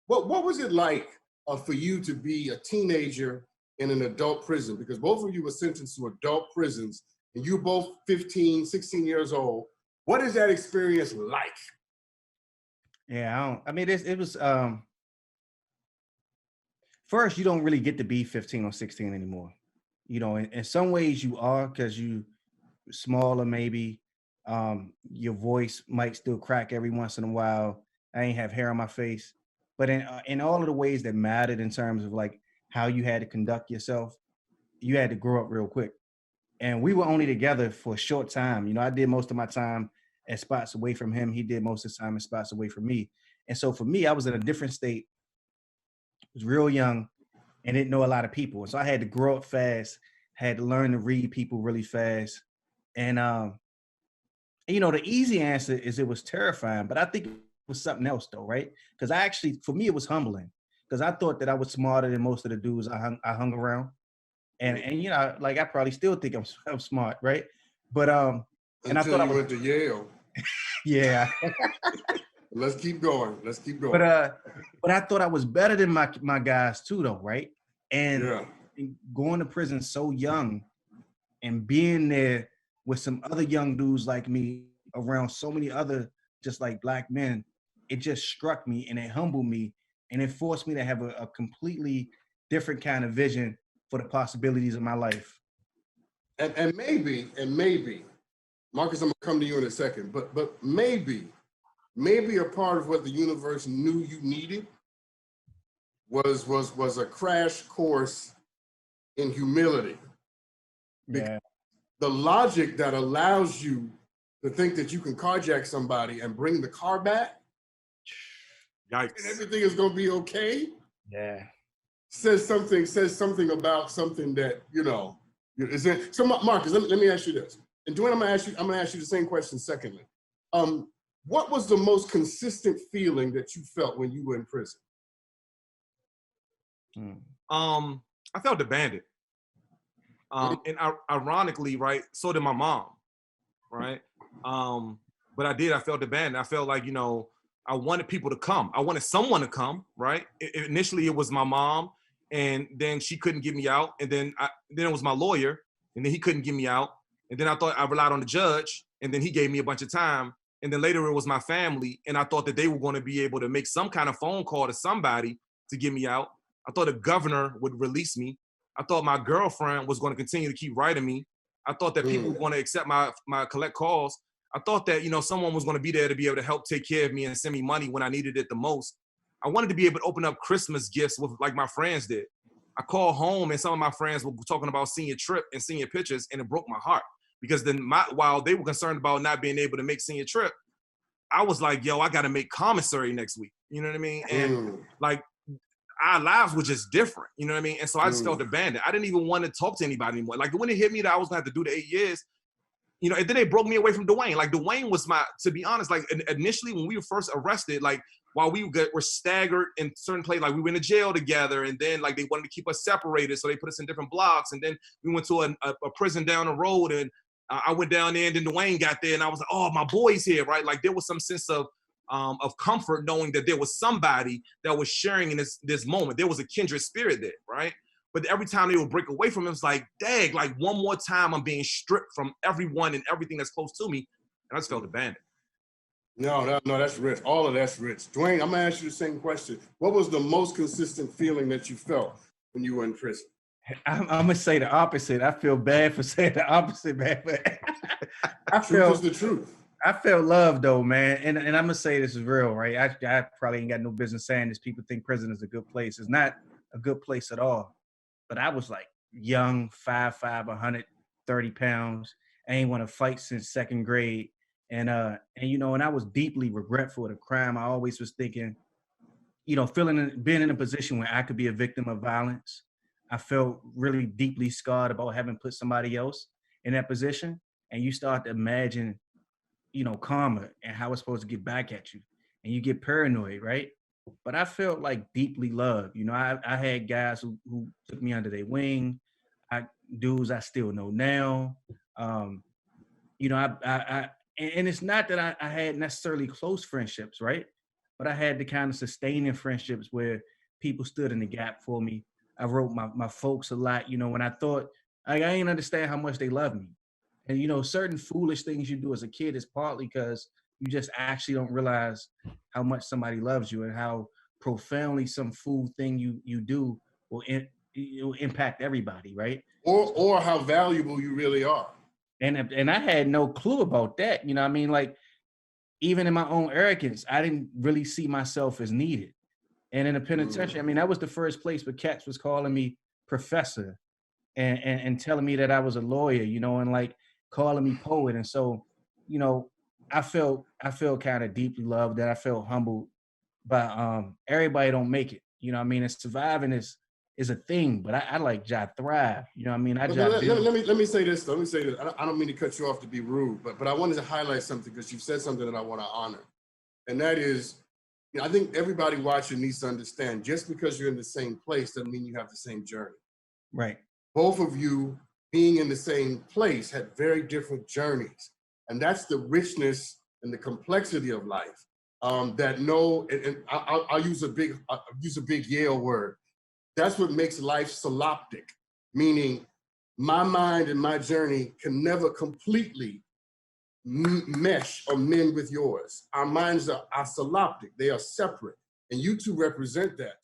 what was it like for you to be a teenager in an adult prison? Because both of you were sentenced to adult prisons, and you both 15, 16 years old. What is that experience like? Yeah, I mean, it was, first, you don't really get to be 15 or 16 anymore. You know, in some ways you are, because you smaller maybe. Your voice might still crack every once in a while. I ain't have hair on my face. But in all of the ways that mattered in terms of like how you had to conduct yourself, you had to grow up real quick. And we were only together for a short time. You know, I did most of my time at spots away from him. He did most of the time at spots away from me. And so for me, I was in a different state, was real young, and didn't know a lot of people. And so I had to grow up fast, had to learn to read people really fast. And you know, the easy answer is it was terrifying, but I think it was something else though, right? Because I actually, for me, it was humbling because I thought that I was smarter than most of the dudes I hung around. And you know, like I probably still think I'm smart, right? But and I Until thought I you was, went to Yale. yeah. Let's keep going. Let's keep going. But I thought I was better than my guys too, though, right? And Yeah. going to prison so young and being there with some other young dudes like me around so many other just like black men, it just struck me and it humbled me and it forced me to have a completely different kind of vision for the possibilities of my life. And maybe, Marcus, I'm gonna come to you in a second, but maybe a part of what the universe knew you needed was a crash course in humility. Yeah. The logic that allows you to think that you can carjack somebody and bring the car back, Yikes. and everything is gonna be okay. Yeah. Says something about something that, you know, is it. So Marcus, let me ask you this. And Dwayne, I'm gonna ask you the same question secondly. What was the most consistent feeling that you felt when you were in prison? I felt abandoned. And ironically, right, so did my mom, right? But I felt abandoned. I felt like, you know, I wanted people to come. I wanted someone to come, right? Initially, it was my mom, and then she couldn't get me out. And then it was my lawyer, and then he couldn't get me out. And then I thought I relied on the judge, and then he gave me a bunch of time. And then later it was my family, and I thought that they were going to be able to make some kind of phone call to somebody to get me out. I thought the governor would release me. I thought my girlfriend was going to continue to keep writing me. I thought that people were going to accept my collect calls. I thought that, you know, someone was going to be there to be able to help take care of me and send me money when I needed it the most. I wanted to be able to open up Christmas gifts with like my friends did. I called home and some of my friends were talking about senior trip and senior pictures, and it broke my heart because then while they were concerned about not being able to make senior trip, I was like, yo, I got to make commissary next week. You know what I mean? And like, our lives were just different, you know what I mean? And so I just felt abandoned. I didn't even want to talk to anybody anymore. Like when it hit me that I was gonna have to do the 8 years, you know, and then they broke me away from Dwayne. Like Dwayne was to be honest, like initially when we were first arrested, like while we were staggered in certain places, like we went to jail together, and then like they wanted to keep us separated, so they put us in different blocks, and then we went to a prison down the road, and I went down there, and then Dwayne got there, and I was like, oh, my boy's here, right? Like there was some sense of comfort knowing that there was somebody that was sharing in this moment. There was a kindred spirit there, right? But every time they would break away from him, it's like, dang, like one more time I'm being stripped from everyone and everything that's close to me. And I just felt abandoned. No, that's rich. All of that's rich. Dwayne, I'm gonna ask you the same question. What was the most consistent feeling that you felt when you were in prison? I'm gonna say the opposite. I feel bad for saying the opposite, man. But Truth is the truth. I felt love though, man. And I'm gonna say this is real, right? I probably ain't got no business saying this. People think prison is a good place. It's not a good place at all. But I was like young, 5'5", 130 pounds. I ain't want to fight since second grade. And you know, and I was deeply regretful of the crime. I always was thinking, you know, being in a position where I could be a victim of violence. I felt really deeply scarred about having put somebody else in that position. And you start to imagine, you know, karma and how it's supposed to get back at you. And you get paranoid, right? But I felt like deeply loved. You know, I had guys who took me under their wing. Dudes I still know now. You know, and it's not that I had necessarily close friendships, right? but I had the kind of sustaining friendships where people stood in the gap for me. I wrote my folks a lot, you know, when I thought I didn't understand how much they love me. And you know, certain foolish things you do as a kid is partly because you just actually don't realize how much somebody loves you and how profoundly some fool thing you do will it will impact everybody, right? Or how valuable you really are. And I had no clue about that. You know what I mean? Like, even in my own arrogance, I didn't really see myself as needed. And in the penitentiary, I mean, that was the first place where cats was calling me professor and telling me that I was a lawyer, you know, and like calling me poet. And so, you know, I felt kind of deeply loved, that I felt humbled. But everybody don't make it. You know what I mean? And surviving is a thing, but I like job thrive. You know what I mean? I job build. Let me say this though. Let me say this. I don't mean to cut you off to be rude, but I wanted to highlight something because you've said something that I want to honor. And that is, you know, I think everybody watching needs to understand, just because you're in the same place doesn't mean you have the same journey. Right. Both of you being in the same place had very different journeys. And that's the richness and the complexity of life. That and I'll use a big Yale word. That's what makes life synoptic, meaning my mind and my journey can never completely mesh or mend with yours. Our minds are synoptic, they are separate. And you two represent that.